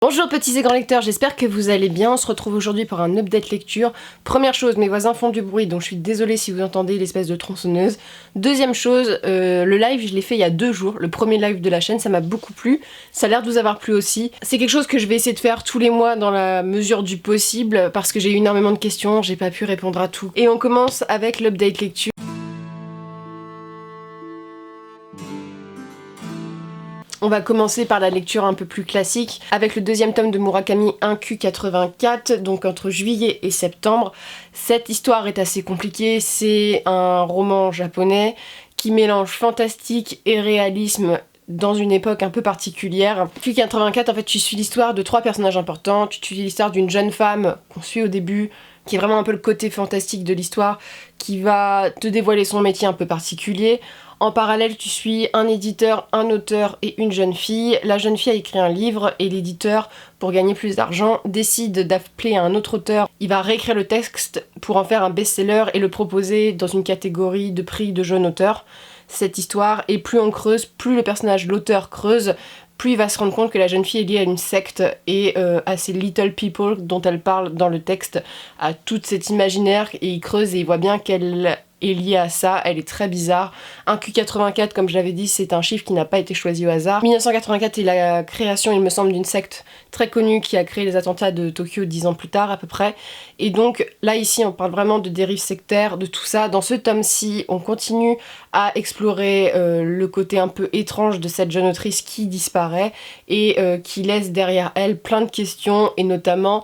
Bonjour petits et grands lecteurs, j'espère que vous allez bien. On se retrouve aujourd'hui pour un update lecture. Première chose, mes voisins font du bruit, donc je suis désolée si vous entendez l'espèce de tronçonneuse. Deuxième chose, le live, je l'ai fait il y a 2 jours, le premier live de la chaîne, ça m'a beaucoup plu. Ça a l'air de vous avoir plu aussi. C'est quelque chose que je vais essayer de faire tous les mois dans la mesure du possible, parce que j'ai eu énormément de questions, j'ai pas pu répondre à tout. Et on commence avec l'update lecture. On va commencer par la lecture un peu plus classique, avec le deuxième tome de Murakami 1Q84, donc entre juillet et septembre. Cette histoire est assez compliquée, c'est un roman japonais qui mélange fantastique et réalisme dans une époque un peu particulière. Q84, en fait, tu suis l'histoire de 3 personnages importants. Tu suis l'histoire d'une jeune femme qu'on suit au début, qui est vraiment un peu le côté fantastique de l'histoire, qui va te dévoiler son métier un peu particulier. En parallèle, tu suis un éditeur, un auteur et une jeune fille. La jeune fille a écrit un livre et l'éditeur, pour gagner plus d'argent, décide d'appeler un autre auteur. Il va réécrire le texte pour en faire un best-seller et le proposer dans une catégorie de prix de jeune auteur. Cette histoire, et plus on creuse, plus le personnage, l'auteur, creuse, plus il va se rendre compte que la jeune fille est liée à une secte et à ces little people dont elle parle dans le texte, à toute cet imaginaire, et il creuse et il voit bien qu'elle est liée à ça, elle est très bizarre. Un Q84, comme je l'avais dit, c'est un chiffre qui n'a pas été choisi au hasard. 1984 est la création, il me semble, d'une secte très connue qui a créé les attentats de Tokyo 10 ans plus tard à peu près. Et donc là ici on parle vraiment de dérives sectaires, de tout ça. Dans ce tome-ci, on continue à explorer le côté un peu étrange de cette jeune autrice qui disparaît et qui laisse derrière elle plein de questions, et notamment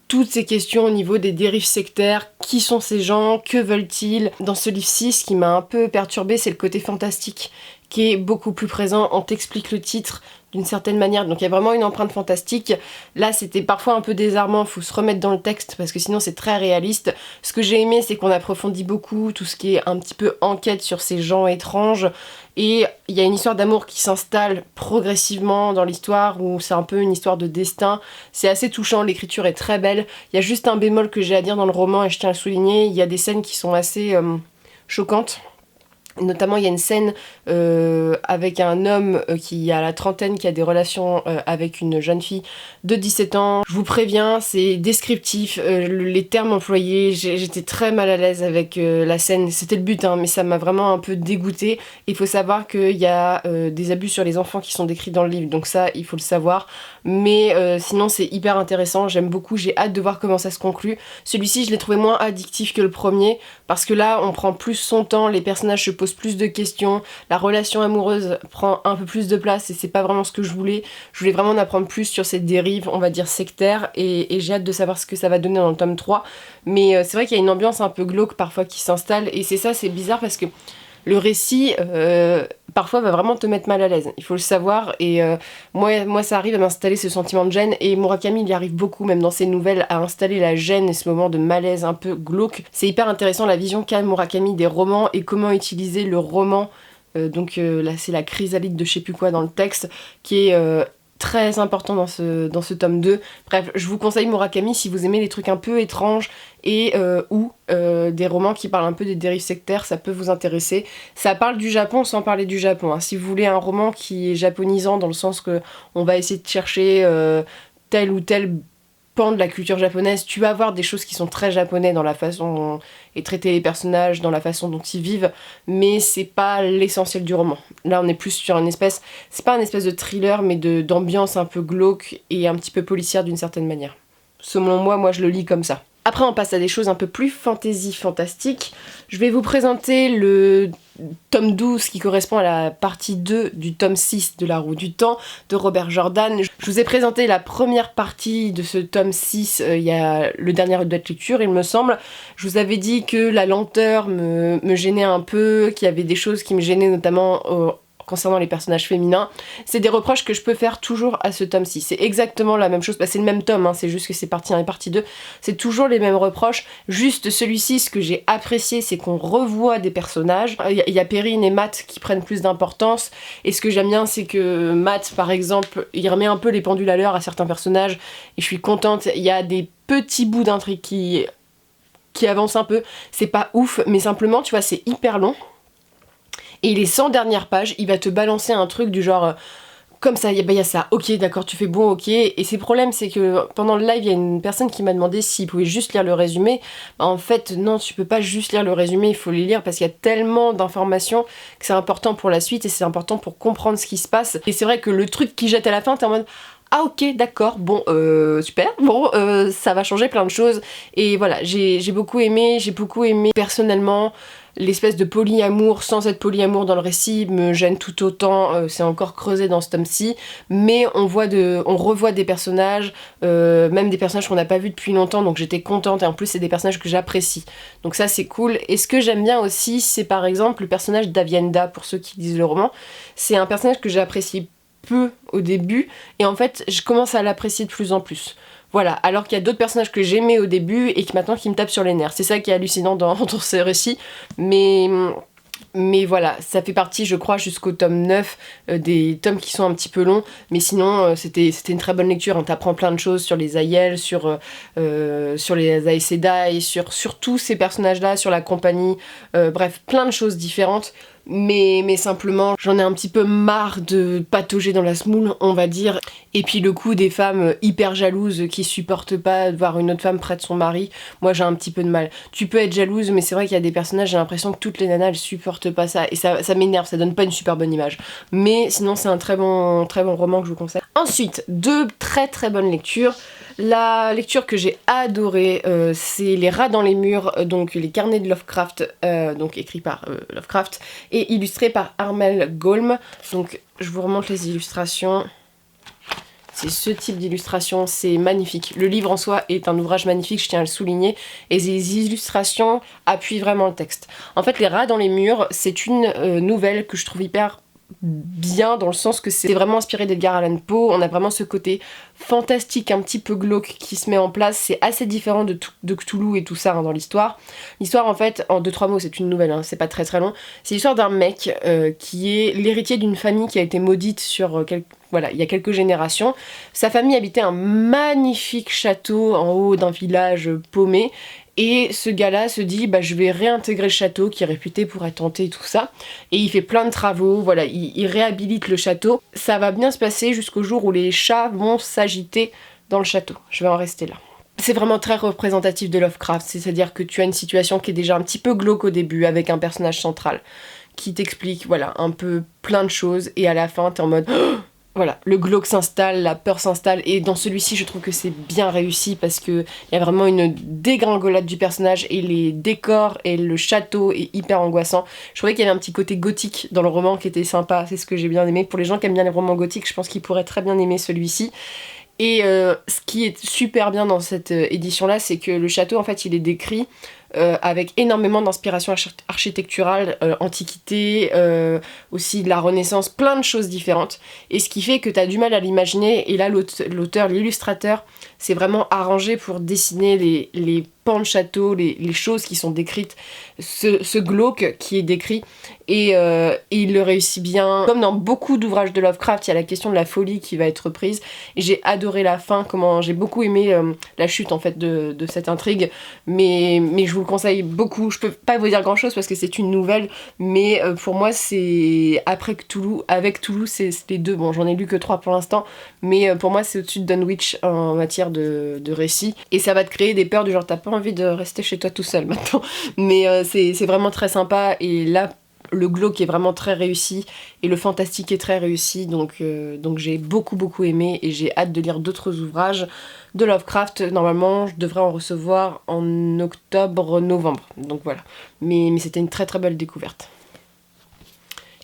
toutes ces questions au niveau des dérives sectaires. Qui sont ces gens? Que veulent-ils? Dans ce livre-ci, ce qui m'a un peu perturbée, c'est le côté fantastique qui est beaucoup plus présent. On t'explique le titre d'une certaine manière, donc il y a vraiment une empreinte fantastique. Là, c'était parfois un peu désarmant, faut se remettre dans le texte parce que sinon c'est très réaliste. Ce que j'ai aimé, c'est qu'on approfondit beaucoup tout ce qui est un petit peu enquête sur ces gens étranges. Et il y a une histoire d'amour qui s'installe progressivement dans l'histoire, où c'est un peu une histoire de destin. C'est assez touchant, l'écriture est très belle. Il y a juste un bémol que j'ai à dire dans le roman, et je tiens à le souligner, il y a des scènes qui sont assez choquantes. Notamment, il y a une scène avec un homme qui a la trentaine, qui a des relations avec une jeune fille de 17 ans. Je vous préviens, c'est descriptif, les termes employés, j'étais très mal à l'aise avec la scène. C'était le but, hein, mais ça m'a vraiment un peu dégoûtée. Il faut savoir qu'il y a des abus sur les enfants qui sont décrits dans le livre, donc ça, il faut le savoir. Mais sinon, c'est hyper intéressant, j'aime beaucoup, j'ai hâte de voir comment ça se conclut. Celui-ci, je l'ai trouvé moins addictif que le premier, parce que là, on prend plus son temps, les personnages se posent plus de questions, la relation amoureuse prend un peu plus de place, et c'est pas vraiment ce que je voulais. Je voulais vraiment en apprendre plus sur cette dérive, on va dire sectaire, et j'ai hâte de savoir ce que ça va donner dans le tome 3. Mais c'est vrai qu'il y a une ambiance un peu glauque parfois qui s'installe, et c'est ça, c'est bizarre parce que le récit parfois va vraiment te mettre mal à l'aise, il faut le savoir, et moi ça arrive à m'installer ce sentiment de gêne, et Murakami il y arrive beaucoup, même dans ses nouvelles, à installer la gêne et ce moment de malaise un peu glauque. C'est hyper intéressant la vision qu'a Murakami des romans et comment utiliser le roman, donc là c'est la chrysalide de je sais plus quoi dans le texte, qui est très important dans ce tome 2. Bref, je vous conseille Murakami si vous aimez les trucs un peu étranges et ou des romans qui parlent un peu des dérives sectaires, ça peut vous intéresser. Ça parle du Japon sans parler du Japon, hein. Si vous voulez un roman qui est japonisant dans le sens que on va essayer de chercher tel ou tel pan de la culture japonaise, tu vas avoir des choses qui sont très japonais dans la façon dont est traité les personnages, dans la façon dont ils vivent, mais c'est pas l'essentiel du roman. Là on est plus sur une espèce, c'est pas un espèce de thriller, mais d'ambiance un peu glauque et un petit peu policière d'une certaine manière. Selon moi je le lis comme ça. Après on passe à des choses un peu plus fantastiques. Je vais vous présenter le tome 12 qui correspond à la partie 2 du tome 6 de La Roue du Temps de Robert Jordan. Je vous ai présenté la première partie de ce tome 6, il y a le dernier update lecture il me semble. Je vous avais dit que la lenteur me gênait un peu, qu'il y avait des choses qui me gênaient notamment concernant les personnages féminins. C'est des reproches que je peux faire toujours à ce tome-ci. C'est exactement la même chose, c'est le même tome, hein, c'est juste que c'est partie 1 et partie 2. C'est toujours les mêmes reproches, juste celui-ci, ce que j'ai apprécié, c'est qu'on revoit des personnages. Il y a Perrine et Matt qui prennent plus d'importance, et ce que j'aime bien, c'est que Matt, par exemple, il remet un peu les pendules à l'heure à certains personnages, et je suis contente. Il y a des petits bouts d'intrigue qui avancent un peu, c'est pas ouf, mais simplement, tu vois, c'est hyper long. Et les 100 dernières pages, il va te balancer un truc du genre comme ça, il y a ça, ok, d'accord, tu fais bon, ok. Et c'est le problème, c'est que pendant le live, il y a une personne qui m'a demandé s'il pouvait juste lire le résumé. Bah, en fait, non, tu peux pas juste lire le résumé, il faut les lire parce qu'il y a tellement d'informations que c'est important pour la suite et c'est important pour comprendre ce qui se passe. Et c'est vrai que le truc qui jette à la fin, t'es en mode ah ok, d'accord, bon, super, bon, ça va changer plein de choses. Et voilà, j'ai beaucoup aimé personnellement. L'espèce de polyamour sans être polyamour dans le récit me gêne tout autant, c'est encore creusé dans ce tome-ci, mais on revoit des personnages, même des personnages qu'on n'a pas vus depuis longtemps, donc j'étais contente, et en plus c'est des personnages que j'apprécie. Donc ça c'est cool. Et ce que j'aime bien aussi, c'est par exemple le personnage d'Avienda, pour ceux qui lisent le roman. C'est un personnage que j'apprécie peu au début, et en fait je commence à l'apprécier de plus en plus. Voilà, alors qu'il y a d'autres personnages que j'aimais au début et qui maintenant qui me tapent sur les nerfs. C'est ça qui est hallucinant dans ces récits. Mais voilà, ça fait partie, je crois, jusqu'au tome 9, des tomes qui sont un petit peu longs. Mais sinon, c'était une très bonne lecture. On t'apprend plein de choses sur les Aiel, sur les Aes Sedai, sur tous ces personnages-là, sur la compagnie. Bref, plein de choses différentes. Mais simplement, j'en ai un petit peu marre de patauger dans la semoule, on va dire. Et puis le coup des femmes hyper jalouses qui supportent pas de voir une autre femme près de son mari, moi j'ai un petit peu de mal. Tu peux être jalouse, mais c'est vrai qu'il y a des personnages, j'ai l'impression que toutes les nanas elles supportent pas ça. Et ça m'énerve, ça donne pas une super bonne image. Mais sinon c'est un très bon roman que je vous conseille. Ensuite, deux très très bonnes lectures. La lecture que j'ai adorée, c'est Les rats dans les murs, donc les carnets de Lovecraft, donc écrit par Lovecraft, et illustré par Armel Golm. Donc je vous remonte les illustrations. C'est ce type d'illustration, c'est magnifique. Le livre en soi est un ouvrage magnifique, je tiens à le souligner, et les illustrations appuient vraiment le texte. En fait, Les rats dans les murs, c'est une nouvelle que je trouve hyper bien, dans le sens que c'est vraiment inspiré d'Edgar Allan Poe. On a vraiment ce côté fantastique, un petit peu glauque qui se met en place. C'est assez différent de Cthulhu et tout ça, hein, dans l'histoire. L'histoire, en fait, en 2-3 mots, c'est une nouvelle, hein, c'est pas très très long. C'est l'histoire d'un mec qui est l'héritier d'une famille qui a été maudite sur voilà, il y a quelques générations. Sa famille habitait un magnifique château en haut d'un village paumé. Et ce gars-là se dit, bah, je vais réintégrer le château qui est réputé pour être hanté et tout ça. Et il fait plein de travaux, voilà, il réhabilite le château. Ça va bien se passer jusqu'au jour où les chats vont s'agiter dans le château. Je vais en rester là. C'est vraiment très représentatif de Lovecraft, c'est-à-dire que tu as une situation qui est déjà un petit peu glauque au début, avec un personnage central qui t'explique, voilà, un peu plein de choses, et à la fin, t'es en mode... Voilà, le glauque s'installe, la peur s'installe, et dans celui-ci je trouve que c'est bien réussi parce qu'il y a vraiment une dégringolade du personnage et les décors et le château est hyper angoissant. Je trouvais qu'il y avait un petit côté gothique dans le roman qui était sympa, c'est ce que j'ai bien aimé. Pour les gens qui aiment bien les romans gothiques, je pense qu'ils pourraient très bien aimer celui-ci. Et ce qui est super bien dans cette édition-là, c'est que le château, en fait, il est décrit avec énormément d'inspiration architecturale, antiquité, aussi de la Renaissance, plein de choses différentes. Et ce qui fait que t'as du mal à l'imaginer, et là l'auteur, l'illustrateur, s'est vraiment arrangé pour dessiner les pans de château, les choses qui sont décrites, ce glauque qui est décrit, et il le réussit bien. Comme dans beaucoup d'ouvrages de Lovecraft, il y a la question de la folie qui va être reprise, et j'ai adoré la fin, j'ai beaucoup aimé la chute en fait de cette intrigue, mais je vous le conseille beaucoup. Je peux pas vous dire grand chose parce que c'est une nouvelle, mais pour moi c'est après Cthulhu, avec Cthulhu c'est les deux. Bon, j'en ai lu que 3 pour l'instant, mais pour moi c'est au-dessus de Dunwich en matière de récit, et ça va te créer des peurs du genre t'as pas envie de rester chez toi tout seul maintenant, mais c'est vraiment très sympa, et là le glauque est vraiment très réussi et le fantastique est très réussi, donc j'ai beaucoup aimé, et j'ai hâte de lire d'autres ouvrages de Lovecraft. Normalement je devrais en recevoir en octobre-novembre, donc voilà, mais c'était une très très belle découverte.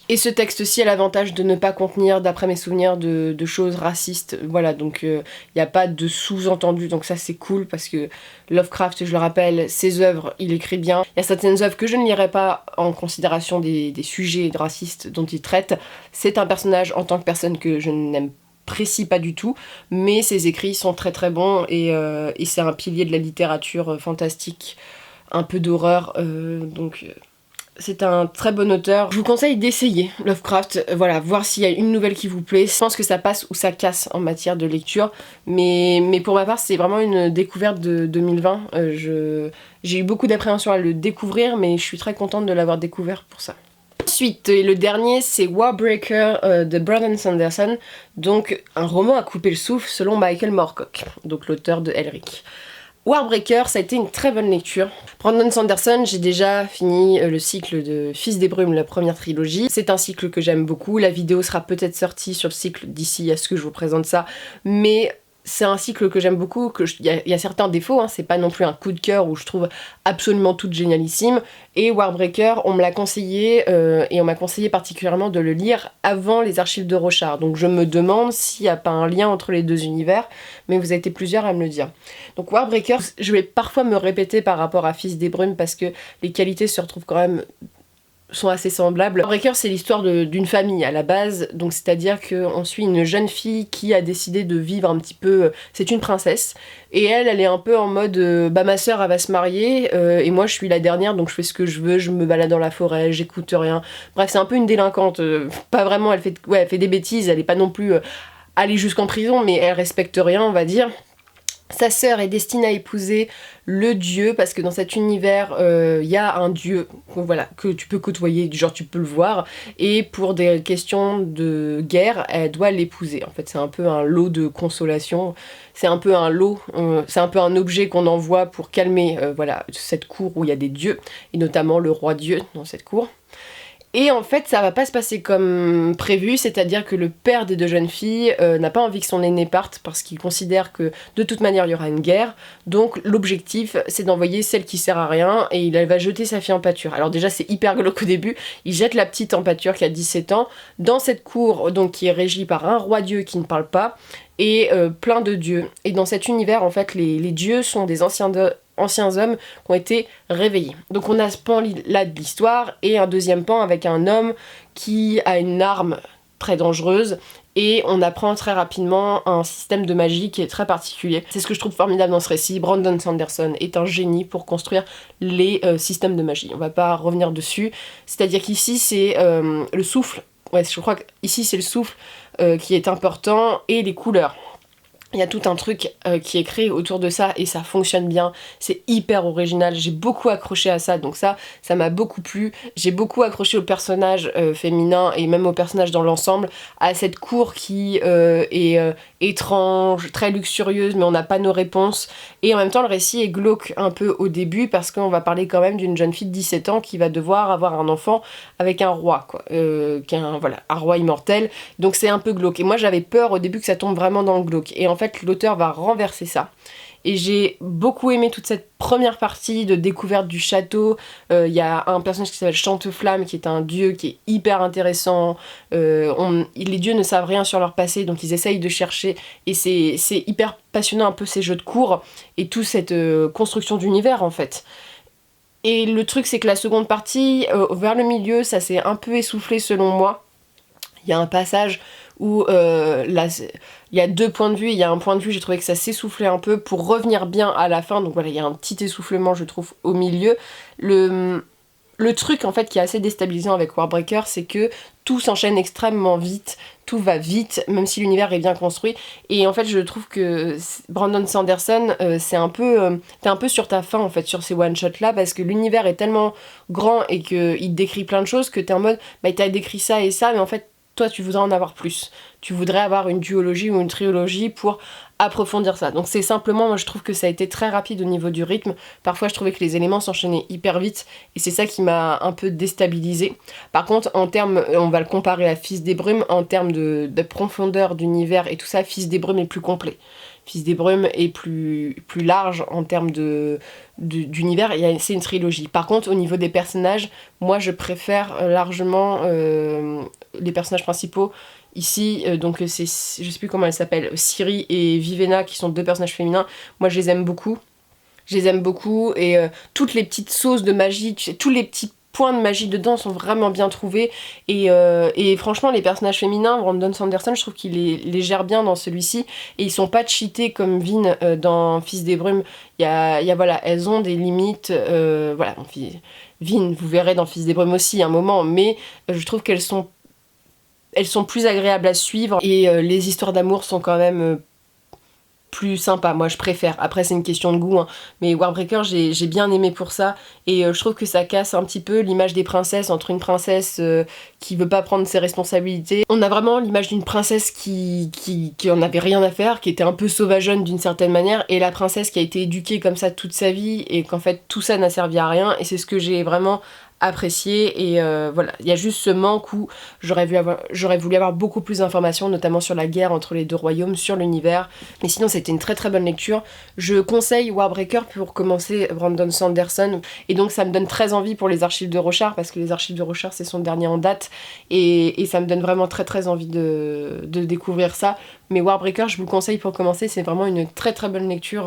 Et ce texte-ci a l'avantage de ne pas contenir, d'après mes souvenirs, de choses racistes. Voilà, donc il n'y a pas de sous-entendu, donc ça c'est cool, parce que Lovecraft, je le rappelle, ses œuvres, il écrit bien. Il y a certaines œuvres que je ne lirai pas en considération des sujets racistes dont il traite. C'est un personnage en tant que personne que je n'apprécie pas du tout, mais ses écrits sont très très bons, et c'est un pilier de la littérature fantastique, un peu d'horreur, donc... C'est un très bon auteur. Je vous conseille d'essayer Lovecraft, voilà, voir s'il y a une nouvelle qui vous plaît. Je pense que ça passe ou ça casse en matière de lecture, mais pour ma part c'est vraiment une découverte de 2020. J'ai eu beaucoup d'appréhension à le découvrir, mais je suis très contente de l'avoir découvert pour ça. Ensuite, et le dernier, c'est Warbreaker de Brandon Sanderson, donc un roman à couper le souffle selon Michael Moorcock, donc l'auteur de Elric. Warbreaker, ça a été une très bonne lecture. Brandon Sanderson, j'ai déjà fini le cycle de Fils des Brumes, la première trilogie. C'est un cycle que j'aime beaucoup. La vidéo sera peut-être sortie sur le cycle d'ici à ce que je vous présente ça, mais c'est un cycle que j'aime beaucoup, il y a certains défauts, hein, c'est pas non plus un coup de cœur où je trouve absolument tout génialissime. Et Warbreaker, on me l'a conseillé, et on m'a conseillé particulièrement de le lire avant les archives de Rochard. Donc je me demande s'il n'y a pas un lien entre les deux univers, mais vous avez été plusieurs à me le dire. Donc Warbreaker, je vais parfois me répéter par rapport à Fils des Brumes parce que les qualités se retrouvent quand même sont assez semblables. Warbreaker, c'est l'histoire d'une famille à la base, donc c'est-à-dire qu'on suit une jeune fille qui a décidé de vivre un petit peu... C'est une princesse, et elle est un peu en mode bah ma sœur elle va se marier, et moi je suis la dernière, donc je fais ce que je veux, je me balade dans la forêt, j'écoute rien. Bref, c'est un peu une délinquante, pas vraiment, elle fait des bêtises, elle est pas non plus allée jusqu'en prison, mais elle respecte rien, on va dire. Sa sœur est destinée à épouser le dieu, parce que dans cet univers, y a un dieu voilà, que tu peux côtoyer, du genre tu peux le voir, et pour des questions de guerre, elle doit l'épouser. En fait, c'est un peu un lot de consolation, c'est un peu un lot, c'est un peu un objet qu'on envoie pour calmer voilà, cette cour où il y a des dieux, et notamment le roi dieu dans cette cour. Et en fait, ça va pas se passer comme prévu, c'est-à-dire que le père des deux jeunes filles n'a pas envie que son aîné parte parce qu'il considère que de toute manière il y aura une guerre. Donc l'objectif, c'est d'envoyer celle qui sert à rien et il va jeter sa fille en pâture. Alors déjà, c'est hyper glauque au début. Il jette la petite en pâture qui a 17 ans dans cette cour donc qui est régie par un roi-dieu qui ne parle pas et plein de dieux. Et dans cet univers, en fait, les dieux sont des anciens hommes qui ont été réveillés. Donc on a ce pan là de l'histoire et un deuxième pan avec un homme qui a une arme très dangereuse et on apprend très rapidement un système de magie qui est très particulier. C'est ce que je trouve formidable dans ce récit. Brandon Sanderson est un génie pour construire les systèmes de magie. On va pas revenir dessus. C'est-à-dire qu'ici c'est le souffle. Ouais, je crois qu'ici c'est le souffle qui est important et les couleurs. Il y a tout un truc qui est créé autour de ça et ça fonctionne bien, c'est hyper original, j'ai beaucoup accroché à ça, donc ça m'a beaucoup plu. J'ai beaucoup accroché au personnage féminin et même au personnage dans l'ensemble, à cette cour qui est étrange, très luxurieuse, mais on n'a pas nos réponses. Et en même temps, le récit est glauque un peu au début parce qu'on va parler quand même d'une jeune fille de 17 ans qui va devoir avoir un enfant avec un roi, quoi, qui est un roi immortel. Donc c'est un peu glauque. Et moi j'avais peur au début que ça tombe vraiment dans le glauque. Et en fait, l'auteur va renverser ça. Et j'ai beaucoup aimé toute cette première partie de découverte du château. Il y a un personnage qui s'appelle Chanteflamme, qui est un dieu qui est hyper intéressant. Les dieux ne savent rien sur leur passé, donc ils essayent de chercher. Et c'est hyper passionnant un peu ces jeux de cours et toute cette construction d'univers en fait. Et le truc c'est que la seconde partie, vers le milieu, ça s'est un peu essoufflé selon moi. Il y a un passage où là, il y a deux points de vue, il y a un point de vue, j'ai trouvé que ça s'essoufflait un peu pour revenir bien à la fin, donc voilà, il y a un petit essoufflement je trouve au milieu. Le truc en fait qui est assez déstabilisant avec Warbreaker, c'est que tout s'enchaîne extrêmement vite, tout va vite, même si l'univers est bien construit, et en fait je trouve que Brandon Sanderson, t'es un peu sur ta faim en fait sur ces one-shots là, parce que l'univers est tellement grand et qu'il décrit plein de choses que t'es en mode, bah il t'a décrit ça et ça, mais en fait toi tu voudrais en avoir plus. Tu voudrais avoir une duologie ou une trilogie pour approfondir ça. Donc c'est simplement, moi je trouve que ça a été très rapide au niveau du rythme. Parfois je trouvais que les éléments s'enchaînaient hyper vite et c'est ça qui m'a un peu déstabilisée. Par contre en termes, on va le comparer à Fils des Brumes, en termes de profondeur d'univers et tout ça, Fils des Brumes est plus complet. Fils des Brumes est plus large en termes d'univers, c'est une trilogie. Par contre, au niveau des personnages, moi je préfère largement les personnages principaux. Ici, donc c'est, je sais plus comment elle s'appelle, Ciri et Vivenna, qui sont deux personnages féminins. Moi je les aime beaucoup. Et toutes les petites sauces de magie, tu sais, tous les petits points de magie dedans sont vraiment bien trouvés et franchement les personnages féminins, Brandon Sanderson, je trouve qu'il les gère bien dans celui-ci et ils sont pas cheatés comme Vin dans Fils des Brumes. Il y a voilà, elles ont des limites, voilà, Vin vous verrez dans Fils des Brumes aussi un moment, mais je trouve qu'elles sont plus agréables à suivre et les histoires d'amour sont quand même plus sympa, moi je préfère. Après c'est une question de goût, hein. Mais Warbreaker j'ai bien aimé pour ça, et je trouve que ça casse un petit peu l'image des princesses, entre une princesse qui veut pas prendre ses responsabilités. On a vraiment l'image d'une princesse qui en avait rien à faire, qui était un peu sauvageonne d'une certaine manière, et la princesse qui a été éduquée comme ça toute sa vie, et qu'en fait tout ça n'a servi à rien, et c'est ce que j'ai vraiment apprécié. Et voilà, il y a juste ce manque où j'aurais voulu avoir beaucoup plus d'informations, notamment sur la guerre entre les deux royaumes, sur l'univers. Mais sinon c'était une très très bonne lecture. Je conseille Warbreaker pour commencer Brandon Sanderson, et donc ça me donne très envie pour les Archives de Rochard, parce que les Archives de Rochard c'est son dernier en date, et ça me donne vraiment très très envie de découvrir ça. Mais Warbreaker, je vous le conseille pour commencer, c'est vraiment une très très bonne lecture.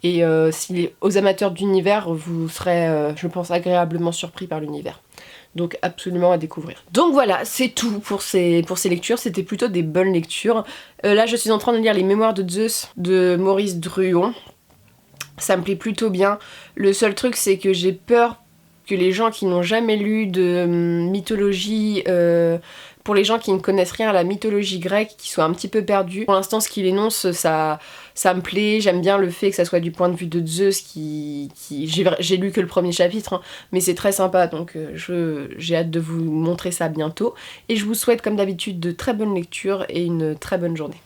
Et si aux amateurs d'univers, vous serez, je pense, agréablement surpris par l'univers. Donc absolument à découvrir. Donc voilà, c'est tout pour ces lectures. C'était plutôt des bonnes lectures. Là, je suis en train de lire Les Mémoires de Zeus de Maurice Druon. Ça me plaît plutôt bien. Le seul truc, c'est que j'ai peur que les gens qui n'ont jamais lu de mythologie... pour les gens qui ne connaissent rien à la mythologie grecque, qui soient un petit peu perdus. Pour l'instant, ce qu'il énonce, ça me plaît. J'aime bien le fait que ça soit du point de vue de Zeus, j'ai lu que le premier chapitre, hein, mais c'est très sympa, donc j'ai hâte de vous montrer ça bientôt. Et je vous souhaite, comme d'habitude, de très bonnes lectures et une très bonne journée.